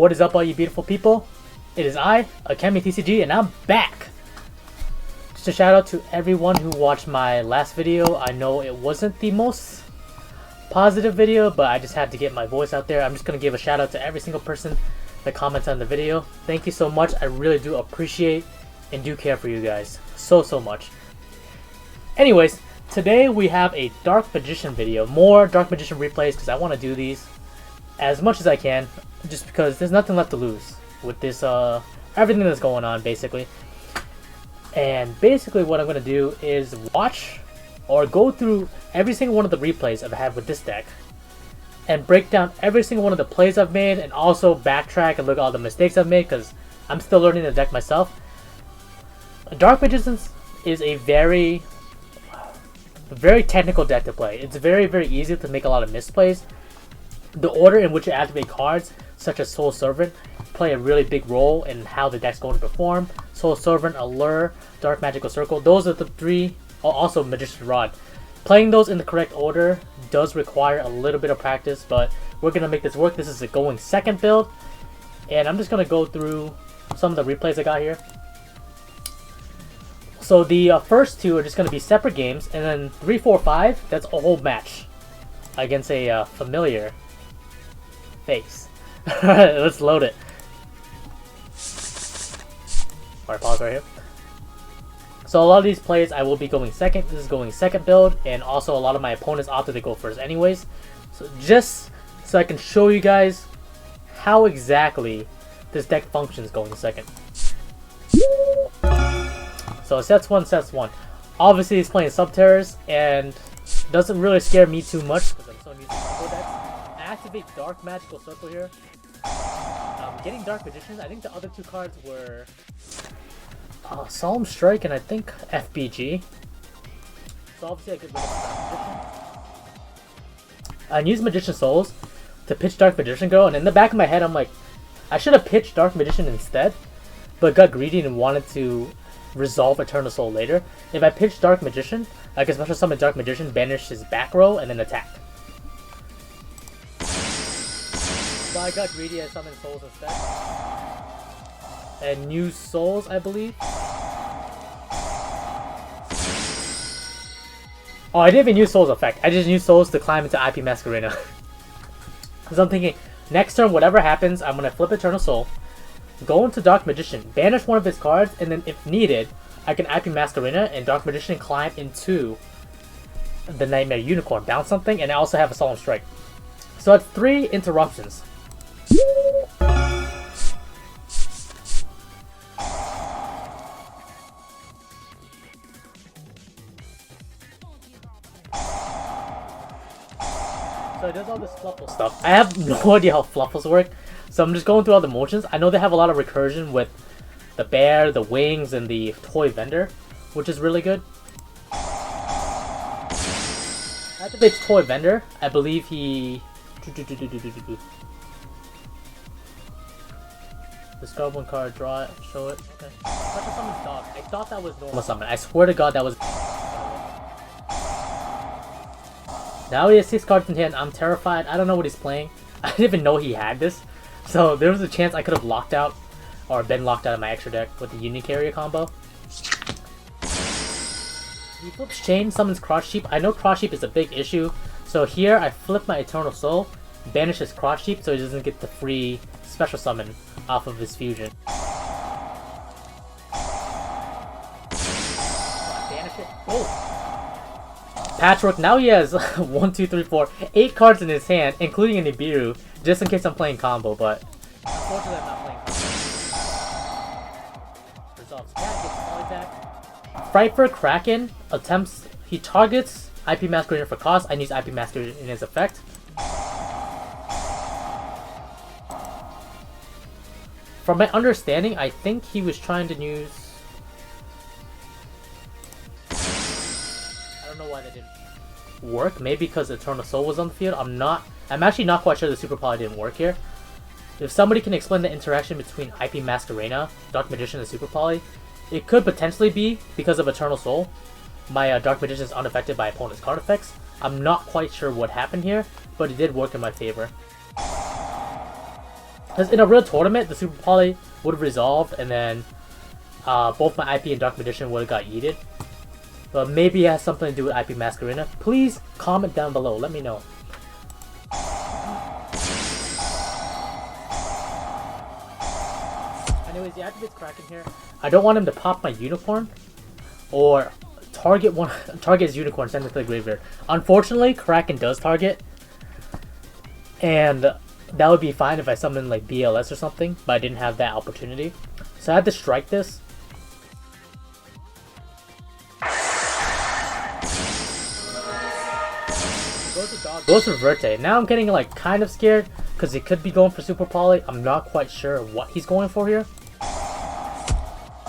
What is up, all you beautiful people? It is I, AkemiTCG, and I'm back! Just a shout out to everyone who watched my last video. I know it wasn't the most positive video, but I just had to get my voice out there. I'm just going to give a shout out to every single person that comments on the video. Thank you so much. I really do appreciate and do care for you guys so much. Anyways, today we have a Dark Magician video. More Dark Magician replays because I want to do these as much as I can, just because there's nothing left to lose with this everything that's going on basically. And basically what I'm going to do is watch or go through every single one of the replays I've had with this deck and break down every single one of the plays I've made, and also backtrack and look at all the mistakes I've made because I'm still learning the deck myself. Dark Magicians is a very technical deck to play. It's very easy to make a lot of misplays. The order in which you activate cards, such as Soul Servant, play a really big role in how the deck's going to perform. Soul Servant, Allure, Dark Magical Circle, those are the three. Oh, also Magician's Rod. Playing those in the correct order does require a little bit of practice, but we're going to make this work. This is a going second build, and I'm just going to go through some of the replays I got here. So the first two are just going to be separate games, and then 3, 4, 5, that's a whole match against a familiar face. Alright, let's load it. Alright, pause right here. So a lot of these plays I will be going second. This is going second build, and also a lot of my opponents opted to go first anyways. So just so I can show you guys how exactly this deck functions going second. So sets one. Obviously he's playing Subterrors, and doesn't really scare me too much because I'm so used to combo decks. Activate Dark Magical Circle here. Getting Dark Magicians, I think the other two cards were Solemn Strike and I think FBG. So obviously I could rid of Dark Magician. I use Magician Souls to pitch Dark Magician Girl, and in the back of my head I'm like, I should have pitched Dark Magician instead, but got greedy and wanted to resolve Eternal Soul later. If I pitch Dark Magician, I can special summon Dark Magician, banish his back row, and then attack. So I got greedy, I summoned Souls instead. And used Souls, I believe. Oh, I didn't even use Souls effect. I just used Souls to climb into IP Masquerena. Because I'm thinking, next turn, whatever happens, I'm going to flip Eternal Soul, go into Dark Magician, banish one of his cards, and then if needed, I can IP Masquerena and Dark Magician climb into the Nightmare Unicorn, bounce something, and I also have a Solemn Strike. So that's 3 interruptions. So it does all this Fluffle stuff. I have no idea how Fluffles work, so I'm just going through all the motions. I know they have a lot of recursion with the bear, the wings, and the toy vendor, which is really good. Activates toy vendor. I believe he... Discard one card, draw it, show it. Okay. Special summons dog. I thought that was normal summon. I swear to God that was... Now he has 6 cards in hand. I'm terrified. I don't know what he's playing. I didn't even know he had this. So there was a chance I could have locked out or been locked out of my extra deck with the Unicarrier combo. He flips Chain, summons Cross Sheep. I know Cross Sheep is a big issue. So here I flip my Eternal Soul, banish his Cross Sheep so he doesn't get the free special summon off of his fusion. Banish it. Oh! Patchwork, now he has 1, 2, 3, 4, 8 cards in his hand, including an Nibiru, just in case I'm playing combo, but unfortunately I'm not playing combo. Resolves Cat, gets Polytech. Frightfur Kraken attempts, he targets IP Masquerena for cost. I use IP Masquerena in his effect. From my understanding, I think he was trying to use... I don't know why that didn't work. Maybe because Eternal Soul was on the field. I'm actually not quite sure the Super Poly didn't work here. If somebody can explain the interaction between IP Masquerena, Dark Magician, and Super Poly, it could potentially be because of Eternal Soul. My Dark Magician is unaffected by opponent's card effects. I'm not quite sure what happened here, but it did work in my favor. Because in a real tournament, the Super Poly would have resolved, and then both my IP and Dark Magician would have got yeeted. But maybe it has something to do with IP Masquerena. Please comment down below. Let me know. Anyways, he activates Kraken here. I don't want him to pop my Unicorn or target his Unicorn, send it to the graveyard. Unfortunately, Kraken does target, and that would be fine if I summoned like BLS or something, but I didn't have that opportunity. So I had to strike this. Goes to Verte. Now I'm getting like kind of scared because he could be going for Super Poly. I'm not quite sure what he's going for here.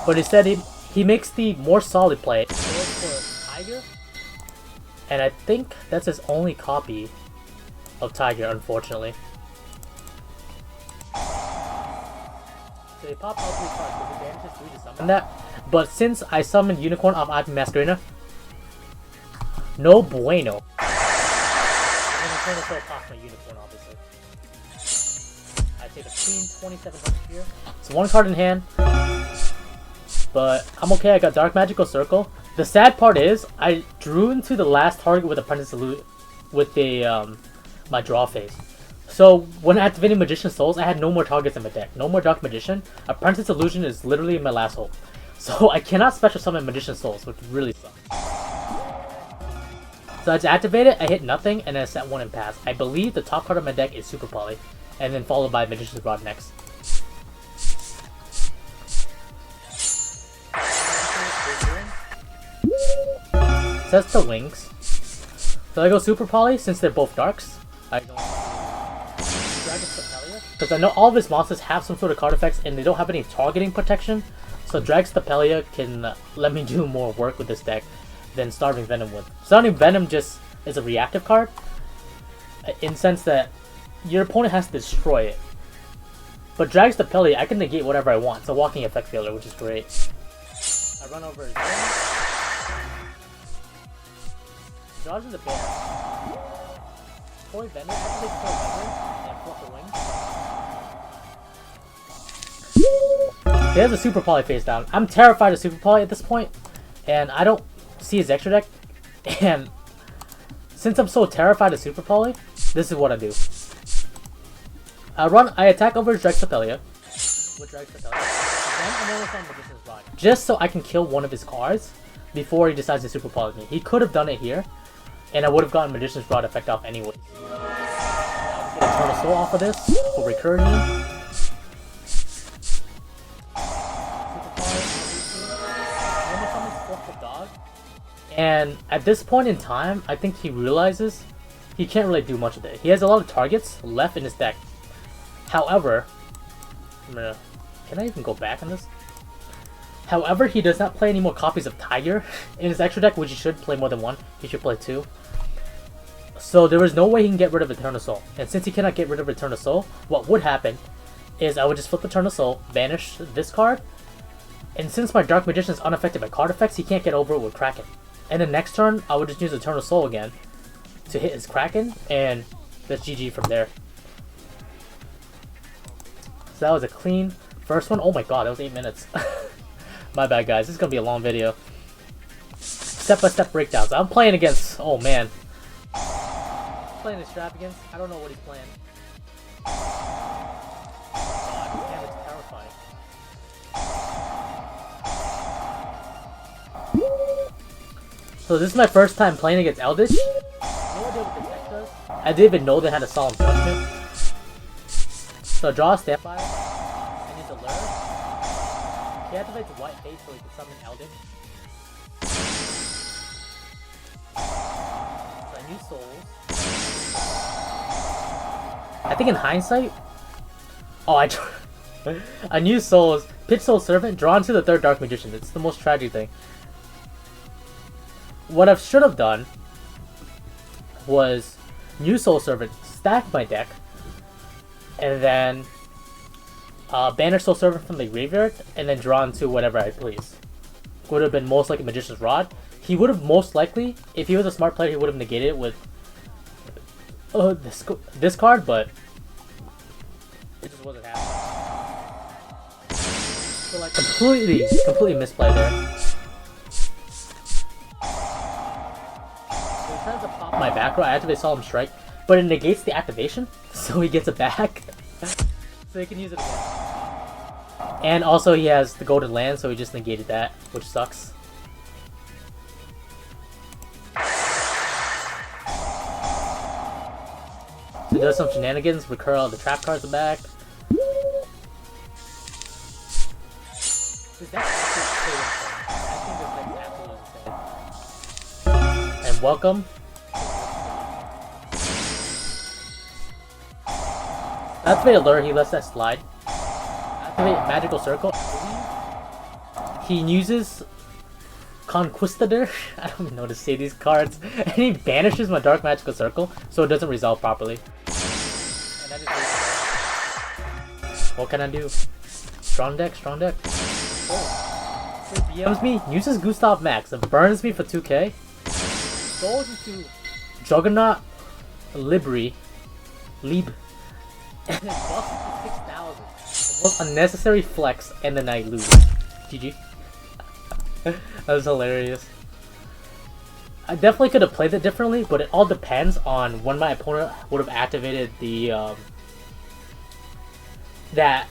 But instead he makes the more solid play. He goes for Tiger. And I think that's his only copy of Tiger, unfortunately. So he popped all 3 cards because he banishes 3 to summon that. But since I summoned Unicorn off IP Masquerena, no bueno. I'm gonna pop my Unicorn, obviously. I take a clean 2700 here. It's 1 card in hand. But I'm okay, I got Dark Magical Circle. The sad part is, I drew into the last target with Apprentice Illusion with the my draw phase. So when activating Magician Souls, I had no more targets in my deck. No more Dark Magician. Apprentice Illusion is literally my last hope. So I cannot special summon Magician Souls, which really sucks. So I just activate it, I hit nothing, and then I set 1 and pass. I believe the top card of my deck is Super Poly, and then followed by Magician's Rod next. Sets the wings. So I go Super Poly, since they're both darks. I go Dragon Stapelia, because I know all of his monsters have some sort of card effects, and they don't have any targeting protection. So Dragon Stapelia can let me do more work with this deck than Starving Venom would. Starving Venom just is a reactive card, in the sense that your opponent has to destroy it. But Dragon Stapelia, I can negate whatever I want. It's a walking effect failure, which is great. I run over his Venom. Dodges the bear. Toy Venom, actually Toy Venom, and flip the wings. He has a Super Poly face down. I'm terrified of Super Poly at this point, and I don't see his extra deck. And since I'm so terrified of Super Poly, this is what I do. I attack over his Dragon Stapelia with Dragon Stapelia. Then I'm almost on Magician's Rod, just so I can kill one of his cards before he decides to Super Poly me. He could have done it here, and I would have gotten Magician's Rod effect off anyway. Get Eternal Soul off of this for recursion. And at this point in time, I think he realizes he can't really do much of it. He has a lot of targets left in his deck. However, can I even go back on this? However, he does not play any more copies of Tiger in his extra deck, which he should play more than 1. He should play 2. So there is no way he can get rid of Eternal Soul. And since he cannot get rid of Eternal Soul, what would happen is I would just flip Eternal Soul, banish this card, and since my Dark Magician is unaffected by card effects, he can't get over it with Kraken. And then next turn, I would just use Eternal Soul again to hit his Kraken, and that's GG from there. So that was a clean first one. Oh my god, that was 8 minutes. My bad, guys. This is gonna be a long video. Step-by-step breakdowns. I'm playing against... Oh man. Playing Extravagance. I don't know what he's playing. God, damn, it's terrifying. So this is my first time playing against Eldritch. No idea what the deck does. I didn't even know they had a Solemn Judgment. So draw a standby. I need to learn. He activates White Fate so he can summon Eldritch. So I use Souls. I think in hindsight... Oh, I used Souls. Pitch Soul Servant, drawn to the 3rd Dark Magician. It's the most tragic thing. What I should have done was use Soul Servant, stack my deck, and then banish Soul Servant from the graveyard, and then draw into whatever I please. Would have been most likely Magician's Rod. He would have most likely, if he was a smart player, he would have negated it with this card, but It just wasn't happening. So like completely misplay there. So he tries to pop my back row. I activate Solemn Strike, but it negates the activation, so he gets it back. So he can use it again. And also he has the golden land, so he just negated that, which sucks. So he does some shenanigans, recur all the trap cards back. This deck is I think this deck is absolutely insane. And welcome. Activate Allure, he lets that slide. Activate Magical Circle. He uses Conquistador. I don't even know how to say these cards. And he banishes my Dark Magical Circle, so it doesn't resolve properly. And that is what can I do? Strong deck, strong deck. Oh. So he BMs me, uses Gustav Max, and burns me for 2k. Goes into Juggernaut Libri. And then buffs it to 6,000. The most unnecessary flex, and then I lose. GG. That was hilarious. I definitely could have played it differently, but it all depends on when my opponent would have activated the that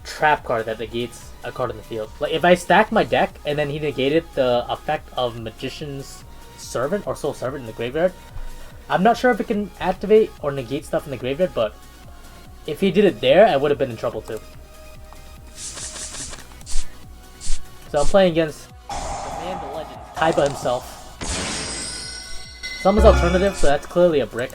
trap card that negates a card in the field. Like if I stacked my deck and then he negated the effect of Magician's Servant or Soul Servant in the graveyard, I'm not sure if it can activate or negate stuff in the graveyard, but if he did it there, I would have been in trouble too. So I'm playing against the man, the legend, Kaiba himself. Summons alternative, so that's clearly a brick.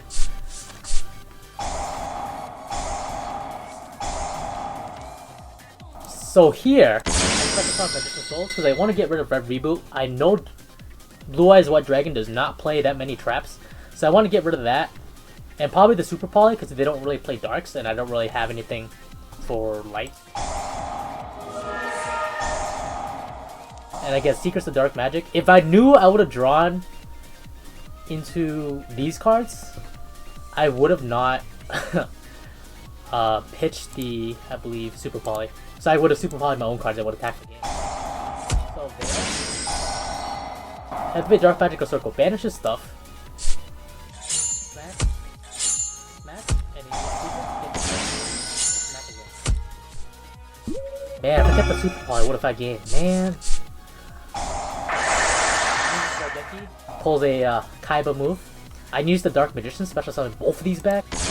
So here, I expect to talk Magician Souls because I want to get rid of Red Reboot. I know Blue Eyes White Dragon does not play that many traps, so I want to get rid of that. And probably the Super Poly because they don't really play darks and I don't really have anything for light. And I get Secrets of Dark Magic. If I knew I would have drawn into these cards, I would have not pitched the, I believe, Super Poly. So I would have Super Poly my own cards and would attack the game. So there. Activate Dark Magical Circle. Banishes stuff. Smash. Smash. And he gets smash again. Man, if I kept the Super Poly, what if I gained? Man. Pulls a Kaiba move. I use the Dark Magician, special summon both of these back. Use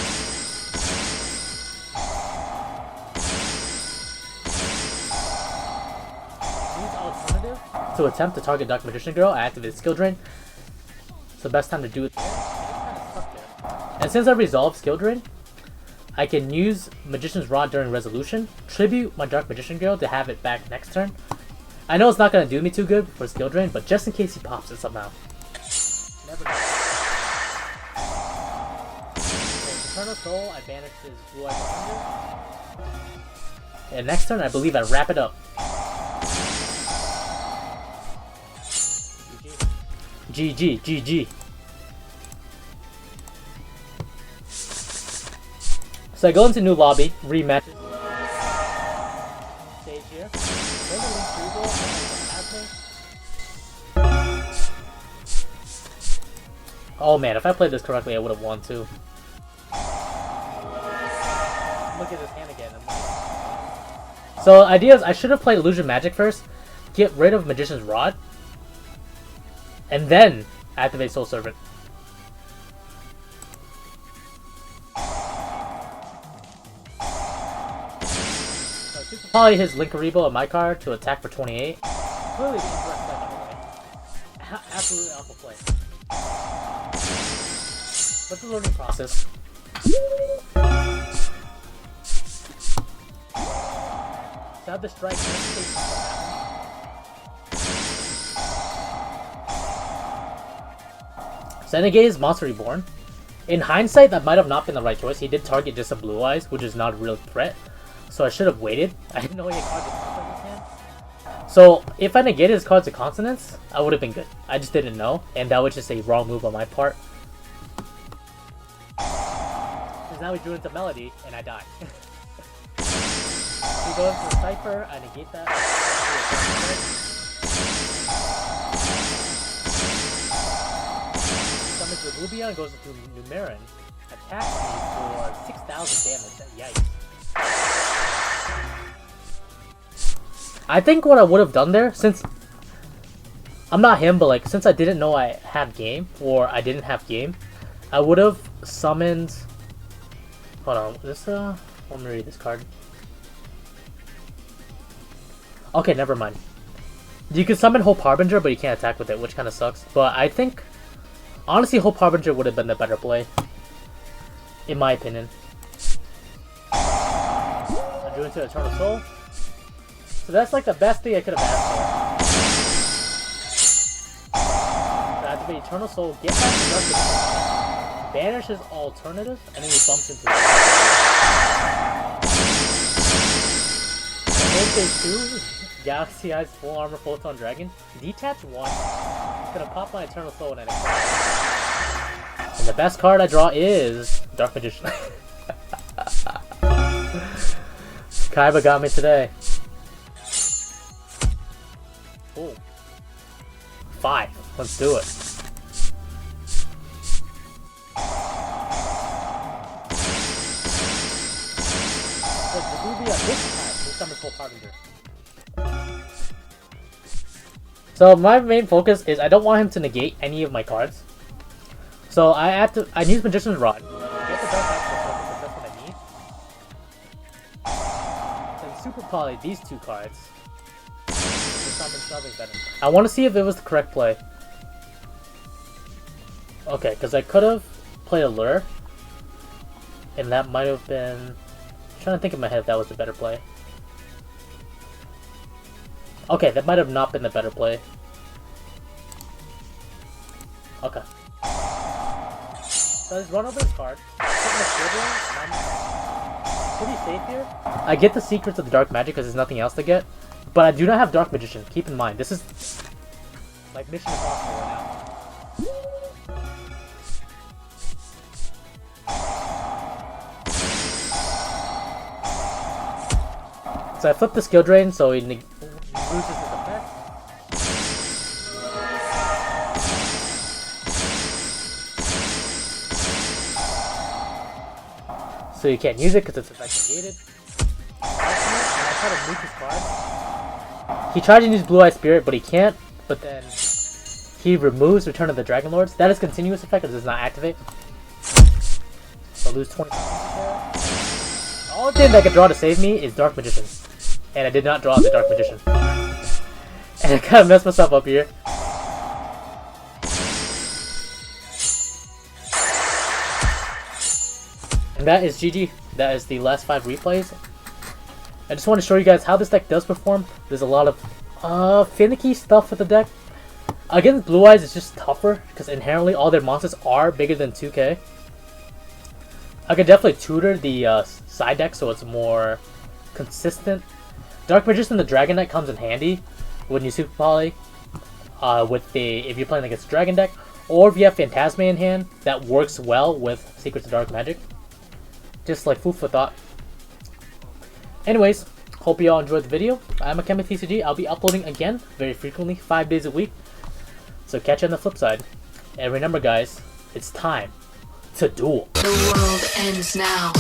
alternative to attempt to target Dark Magician Girl. I activate Skill Drain. It's the best time to do it. And since I resolved Skill Drain, I can use Magician's Rod during resolution, tribute my Dark Magician Girl to have it back next turn. I know it's not going to do me too good for Skill Drain, but just in case he pops it somehow. Never know. So, Eternal Soul, I banish his Blue Eyes Thunder. And next turn, I believe I wrap it up. GG. GG. So I go into new lobby, rematch. Stage here. Oh man, if I played this correctly, I would have won too. Look at this hand again. So, idea is I should have played Illusion Magic first, get rid of Magician's Rod, and then activate Soul Servant. So, probably his Linkaribo on my card to attack for 28. Clearly the incorrect play, by the way. Absolutely awful play. But the learning process. Now the strike. Senegaze, Monster Reborn. In hindsight, that might have not been the right choice. He did target just a Blue Eyes, which is not a real threat. So I should have waited. I didn't know he had cards of consonants in his hand. So if I negated his cards of consonants, I would have been good. I just didn't know, and that was just a wrong move on my part. Because now he drew into Melody, and I died. he goes to the Cypher, I negate that. Summons the Rubia and goes into Numeran. Attacks me for 6,000 damage. Yikes. I think what I would have done there, since I'm not him, but like since I didn't know I had game, or I didn't have game, I would have summoned. Hold on, let me read this card. Okay, never mind. You can summon Hope Harbinger, but you can't attack with it, which kind of sucks. But I think, honestly, Hope Harbinger would have been the better play, in my opinion. I drew into Eternal Soul. So that's like the best thing I could have asked for. So activate Eternal Soul, get back to Dark, banish his alternative, and then he bumps into it. Main phase 2, Galaxy Eyes Full Armor Photon Dragon. Detach 1. It's gonna pop my Eternal Soul and then and the best card I draw is Dark Magician. Kaiba got me today. Oh. 5. Let's do it. So my main focus is I don't want him to negate any of my cards. So I use Magician's Rod. Get the Dark Access, that's what I need. Then Super Poly, these two cards. I want to see if it was the correct play. Okay, because I could have played a Lure. And that might have been... I'm trying to think in my head if that was the better play. Okay, that might have not been the better play. Okay. So I just run over this card. Pretty safe here. I get the secrets of the Dark Magic because there's nothing else to get. But I do not have Dark Magician. Keep in mind, this is like Mission Impossible right now. So I flip the skill drain so he loses his effect. So you can't use it because it's effect negated. And I try to nuke his card. He tried to use Blue Eye Spirit, but he can't. But then he removes Return of the Dragon Lords. That is continuous effect, it does not activate. So I lose 20. The only thing that can draw to save me is Dark Magician. And I did not draw the Dark Magician. And I kind of messed myself up here. And that is GG. That is the last 5 replays. I just want to show you guys how this deck does perform. There's a lot of finicky stuff with the deck. Against Blue Eyes, it's just tougher because inherently all their monsters are bigger than 2k. I could definitely tutor the side deck so it's more consistent. Dark Magician, the Dragon deck comes in handy when you Super Poly if you're playing against Dragon deck, or if you have Phantasma in hand, that works well with Secrets of Dark Magic. Just like food for thought. Anyways, hope you all enjoyed the video. I'm AkemiTCG. I'll be uploading again very frequently, 5 days a week. So catch you on the flip side. And remember guys, it's time to duel. The world ends now.